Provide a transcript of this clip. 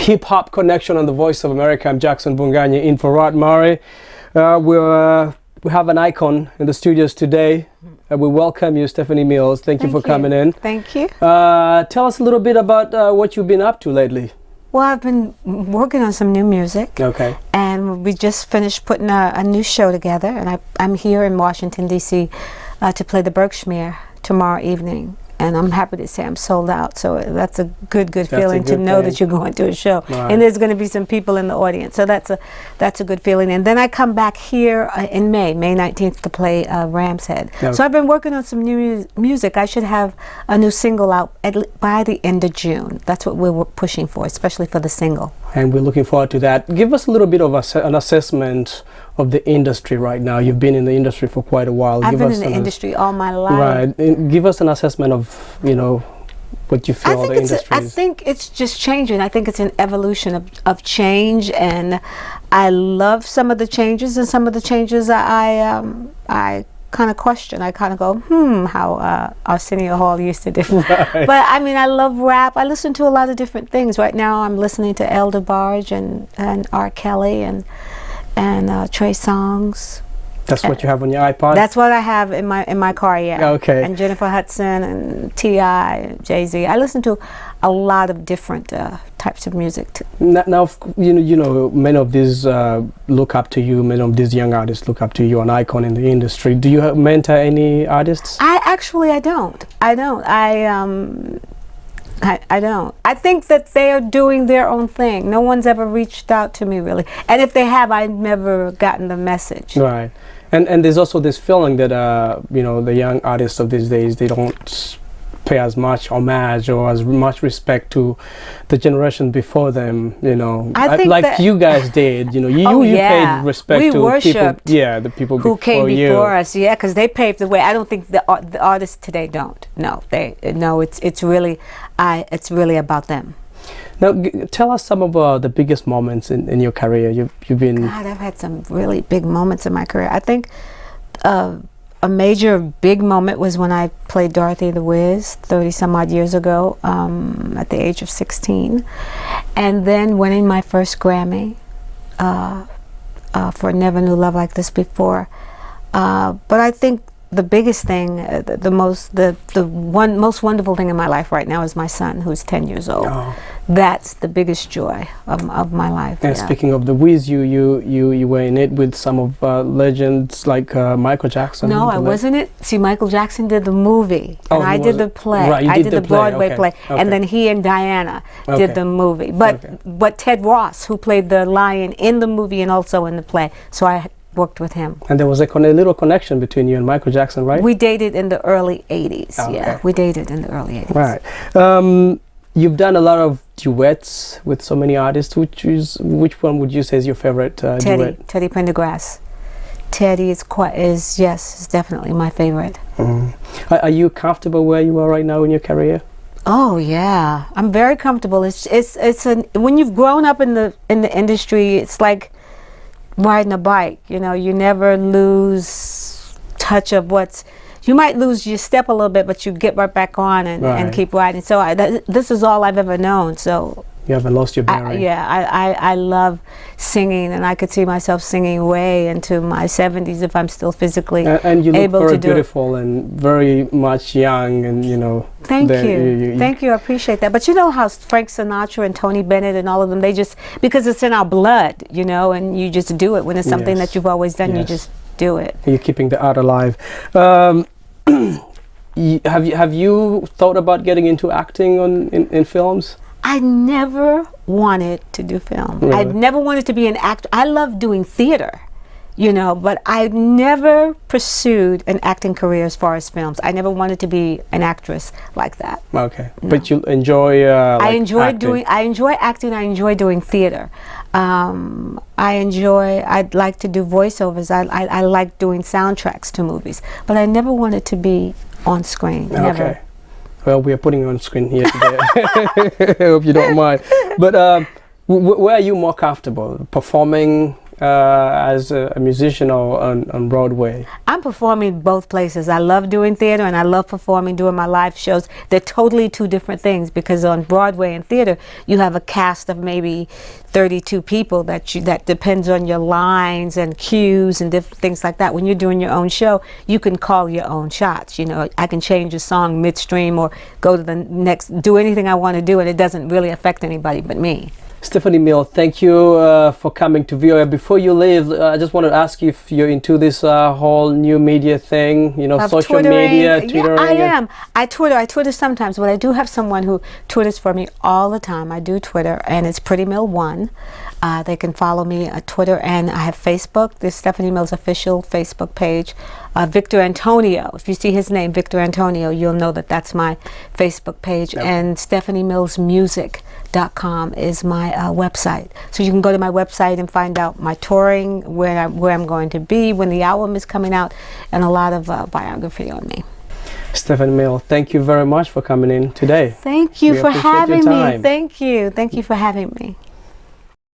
Hip Hop Connection on the Voice of America. I'm Jackson Bunganya in for Rod Murray. We have an icon in the studios today. We welcome you, Stephanie Mills. Thank you for coming in. Thank you. Tell us a little bit about what you've been up to lately. Well, I've been working on some new music. Okay. And we just finished putting a new show together. And I'm here in Washington, D.C. To play the Berkshire tomorrow evening. And I'm happy to say I'm sold out. So that's a good feeling to know that you're going to a show. Right. And there's going to be some people in the audience. So that's a good feeling. And then I come back here in May 19th, to play Ram's Head. Okay. So I've been working on some new music. I should have a new single out by the end of June. That's what we're pushing for, especially for the single. And we're looking forward to that. Give us a little bit of an assessment of the industry right now. You've been in the industry for quite a while. I've been in the industry all my life. Right. And give us an assessment of, what you feel the industry is. I think it's just changing. I think it's an evolution of change, and I love some of the changes, and some of the changes I kind of question. I kind of go, how Arsenio Hall used to do. Right. But I mean, I love rap. I listen to a lot of different things. Right now I'm listening to El DeBarge and R. Kelly and Trey Songz. That's what you have on your iPod? That's what I have in my car, yeah. Okay. And Jennifer Hudson and T.I., Jay-Z. I listen to a lot of different types of music. Now, many of these look up to you. Many of these young artists look up to you, an icon in the industry. Do you mentor any artists? I don't. I don't. I think that they are doing their own thing. No one's ever reached out to me, really. And if they have, I've never gotten the message. Right. And there's also this feeling that, the young artists of these days, they don't pay as much homage or as much respect to the generation before them, I think like you guys did, you paid respect to people, the people who came before us, because they paved the way. I don't think the artists today don't. No, it's really about them. Now, tell us some of the biggest moments in your career. You've been. God, I've had some really big moments in my career. I think a major big moment was when I played Dorothy the Wiz 30 some odd years ago, at the age of 16, and then winning my first Grammy for Never Knew Love Like This Before. But I think the biggest thing, the most wonderful thing in my life right now is my son, who's 10 years old. Oh. That's the biggest joy of my life. And speaking of the Wiz, you were in it with some of legends like Michael Jackson. No, I wasn't it. See, Michael Jackson did the movie, and I did the play. Right, I did the Broadway play, and then he and Diana did the movie. But Ted Ross, who played the lion in the movie and also in the play, so I worked with him. And there was a little connection between you and Michael Jackson, right? We dated in the early 80s. Okay. Yeah, we dated in the early 80s. Right. You've done a lot of duets with so many artists. Which one would you say is your favorite duet? Teddy Pendergrass. Teddy is definitely my favorite. Mm-hmm. Are you comfortable where you are right now in your career? Oh yeah, I'm very comfortable. When you've grown up in the industry, it's like riding a bike. You never lose touch of you might lose your step a little bit, but you get right back on and keep riding. So this is all I've ever known. So you haven't lost your bearing. I love singing, and I could see myself singing way into my 70s if I'm still physically able to do it. And you look very beautiful and very much young, and Thank you. Thank you. I appreciate that. But you know how Frank Sinatra and Tony Bennett and all of them, because it's in our blood, and you just do it when it's something that you've always done. You just do it. You're keeping the art alive. Have you thought about getting into acting in films? I never wanted to do film. Really? I never wanted to be an actor. I love doing theater, but I never pursued an acting career as far as films. I never wanted to be an actress like that. Okay, no. But you enjoy. I enjoy acting. I enjoy acting. I enjoy doing theater. I'd like to do voiceovers. I like doing soundtracks to movies, but I never wanted to be on screen. Never. Okay. Well, we are putting you on screen here today. I hope you don't mind. But where are you more comfortable? Performing as a musician or on Broadway? I'm performing both places. I love doing theater and I love performing, doing my live shows. They're totally two different things, because on Broadway and theater, you have a cast of maybe 32 people that depends on your lines and cues and different things like that. When you're doing your own show, you can call your own shots. You know, I can change a song midstream or go to the next, do anything I want to do, and it doesn't really affect anybody but me. Stephanie Mills, thank you for coming to VOA. Before you leave, I just want to ask you if you're into this whole new media thing, you know, Of social Twittering. media, Twittering. Yeah, I am. I Twitter sometimes, but I do have someone who Twitters for me all the time. I do Twitter, and it's Pretty Mill 1. They can follow me at Twitter, and I have Facebook. There's Stephanie Mills' official Facebook page. Victor Antonio, if you see his name, Victor Antonio, you'll know that that's my Facebook page. Yep. And StephanieMillsMusic.com is my website. So you can go to my website and find out my touring, where I'm going to be, when the album is coming out, and a lot of biography on me. Stephanie Mills, thank you very much for coming in today. Thank you We for appreciate your having me. time. Thank you. Thank you for having me.